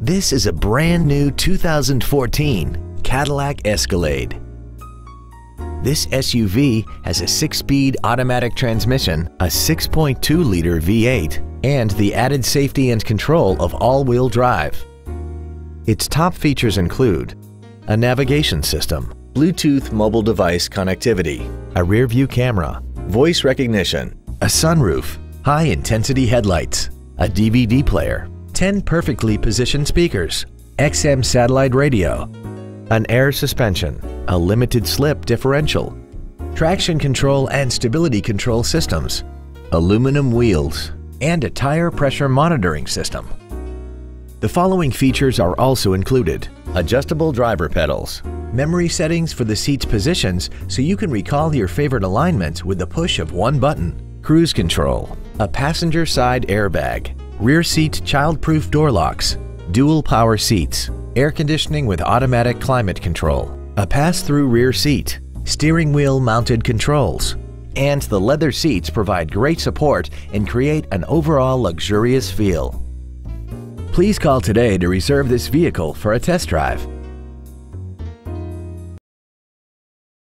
This is a brand new 2014 Cadillac Escalade. This SUV has a 6-speed automatic transmission, a 6.2-liter V8, and the added safety and control of all-wheel drive. Its top features include a navigation system, Bluetooth mobile device connectivity, a rear-view camera, voice recognition, a sunroof, high-intensity headlights, a DVD player, 10 perfectly positioned speakers, XM satellite radio, an air suspension, a limited slip differential, traction control and stability control systems, aluminum wheels, and a tire pressure monitoring system. The following features are also included: adjustable driver pedals, memory settings for the seat's positions so you can recall your favorite alignments with the push of one button, cruise control, a passenger side airbag, rear seat child-proof door locks, dual power seats, air conditioning with automatic climate control, a pass-through rear seat, steering wheel mounted controls, and the leather seats provide great support and create an overall luxurious feel. Please call today to reserve this vehicle for a test drive.